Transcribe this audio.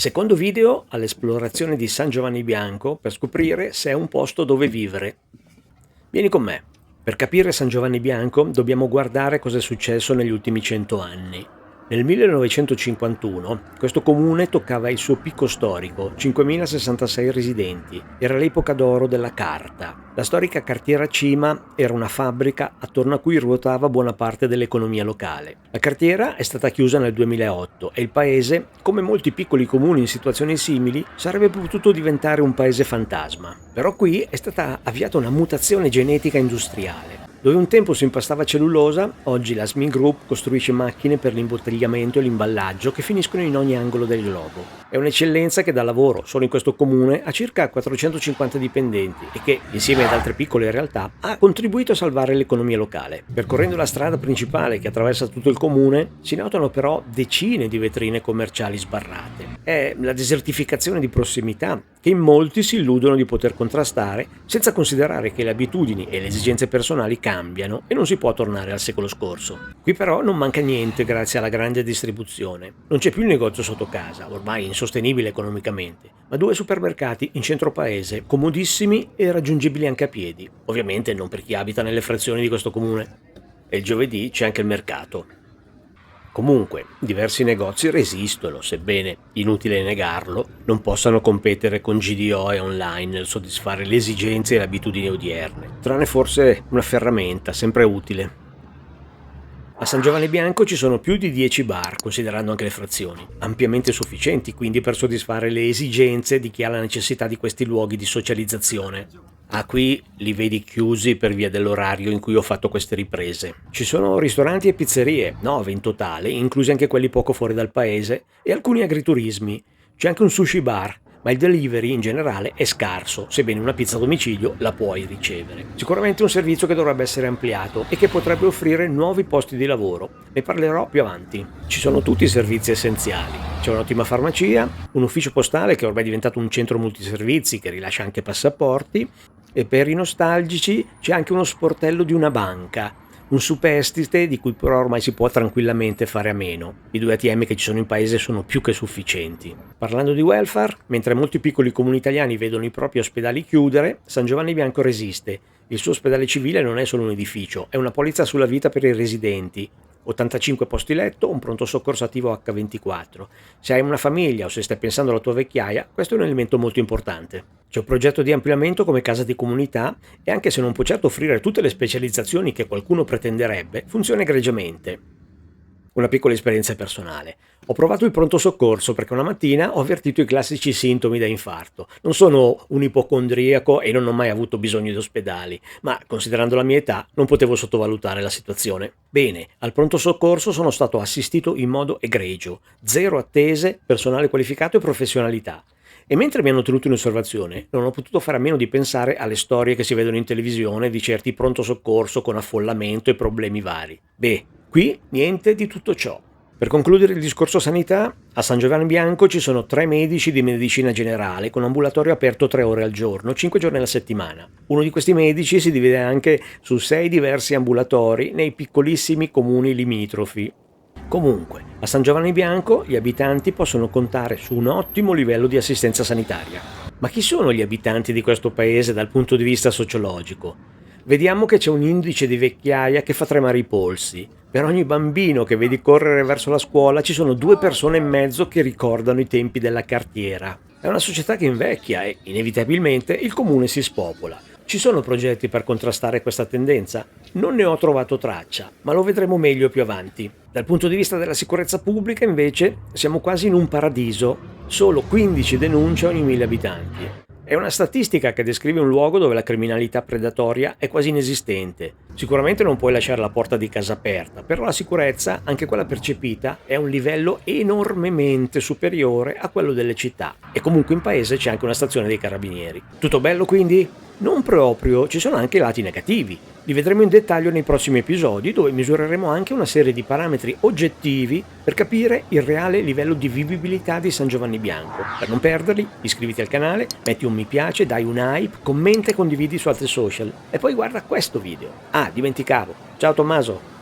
Secondo video all'esplorazione di San Giovanni Bianco per scoprire se è un posto dove vivere. Vieni con me. Per capire San Giovanni Bianco dobbiamo guardare cosa è successo negli ultimi 100 anni. Nel 1951 questo comune toccava il suo picco storico, 5.066 residenti. Era l'epoca d'oro della carta. La storica cartiera Cima era una fabbrica attorno a cui ruotava buona parte dell'economia locale. La cartiera è stata chiusa nel 2008 e il paese, come molti piccoli comuni in situazioni simili, sarebbe potuto diventare un paese fantasma. Però qui è stata avviata una mutazione genetica industriale. Dove un tempo si impastava cellulosa, oggi la SMI Group costruisce macchine per l'imbottigliamento e l'imballaggio che finiscono in ogni angolo del globo. È un'eccellenza che dà lavoro, solo in questo comune, a circa 450 dipendenti e che, insieme ad altre piccole realtà, ha contribuito a salvare l'economia locale. Percorrendo la strada principale che attraversa tutto il comune, si notano però decine di vetrine commerciali sbarrate. È la desertificazione di prossimità che in molti si illudono di poter contrastare, senza considerare che le abitudini e le esigenze personali cambiano e non si può tornare al secolo scorso. Qui però non manca niente grazie alla grande distribuzione. Non c'è più il negozio sotto casa, ormai insostenibile economicamente, ma 2 supermercati in centro paese, comodissimi e raggiungibili anche a piedi. Ovviamente non per chi abita nelle frazioni di questo comune. E il giovedì c'è anche il mercato. Comunque, diversi negozi resistono, sebbene, inutile negarlo, non possano competere con GDO e online nel soddisfare le esigenze e le abitudini odierne, tranne forse una ferramenta, sempre utile. A San Giovanni Bianco ci sono più di 10 bar, considerando anche le frazioni, ampiamente sufficienti quindi per soddisfare le esigenze di chi ha la necessità di questi luoghi di socializzazione. Qui li vedi chiusi per via dell'orario in cui ho fatto queste riprese. Ci sono ristoranti e pizzerie, 9 in totale, inclusi anche quelli poco fuori dal paese, e alcuni agriturismi. C'è anche un sushi bar, ma il delivery in generale è scarso, sebbene una pizza a domicilio la puoi ricevere. Sicuramente un servizio che dovrebbe essere ampliato e che potrebbe offrire nuovi posti di lavoro. Ne parlerò più avanti. Ci sono tutti i servizi essenziali. C'è un'ottima farmacia, un ufficio postale che ormai è diventato un centro multiservizi che rilascia anche passaporti, e per i nostalgici c'è anche uno sportello di una banca, un superstite di cui però ormai si può tranquillamente fare a meno. I 2 ATM che ci sono in paese sono più che sufficienti. Parlando di welfare, mentre molti piccoli comuni italiani vedono i propri ospedali chiudere, San Giovanni Bianco resiste. Il suo ospedale civile non è solo un edificio, è una polizza sulla vita per i residenti. 85 posti letto, un pronto soccorso attivo H24. Se hai una famiglia o se stai pensando alla tua vecchiaia, questo è un elemento molto importante. C'è un progetto di ampliamento come casa di comunità e anche se non può certo offrire tutte le specializzazioni che qualcuno pretenderebbe, funziona egregiamente. Una piccola esperienza personale. Ho provato il pronto soccorso perché una mattina ho avvertito i classici sintomi da infarto. Non sono un ipocondriaco e non ho mai avuto bisogno di ospedali, ma considerando la mia età non potevo sottovalutare la situazione. Bene, al pronto soccorso sono stato assistito in modo egregio, 0 attese, personale qualificato e professionalità. E mentre mi hanno tenuto in osservazione, non ho potuto fare a meno di pensare alle storie che si vedono in televisione di certi pronto soccorso con affollamento e problemi vari. Qui niente di tutto ciò. Per concludere il discorso sanità, a San Giovanni Bianco ci sono 3 medici di medicina generale con ambulatorio aperto 3 ore al giorno, 5 giorni alla settimana. Uno di questi medici si divide anche su 6 diversi ambulatori nei piccolissimi comuni limitrofi. Comunque, a San Giovanni Bianco gli abitanti possono contare su un ottimo livello di assistenza sanitaria. Ma chi sono gli abitanti di questo paese dal punto di vista sociologico? Vediamo che c'è un indice di vecchiaia che fa tremare i polsi. Per ogni bambino che vedi correre verso la scuola ci sono 2 persone e mezzo che ricordano i tempi della cartiera. È una società che invecchia e, inevitabilmente, il comune si spopola. Ci sono progetti per contrastare questa tendenza? Non ne ho trovato traccia, ma lo vedremo meglio più avanti. Dal punto di vista della sicurezza pubblica, invece, siamo quasi in un paradiso. Solo 15 denunce ogni 1000 abitanti. È una statistica che descrive un luogo dove la criminalità predatoria è quasi inesistente. Sicuramente non puoi lasciare la porta di casa aperta, però la sicurezza, anche quella percepita, è a un livello enormemente superiore a quello delle città. E comunque in paese c'è anche una stazione dei carabinieri. Tutto bello quindi? Non proprio, ci sono anche lati negativi. Li vedremo in dettaglio nei prossimi episodi, dove misureremo anche una serie di parametri oggettivi per capire il reale livello di vivibilità di San Giovanni Bianco. Per non perderli, iscriviti al canale, metti un mi piace, dai un hype, commenta e condividi su altri social. E poi guarda questo video. Dimenticavo. Ciao Tommaso!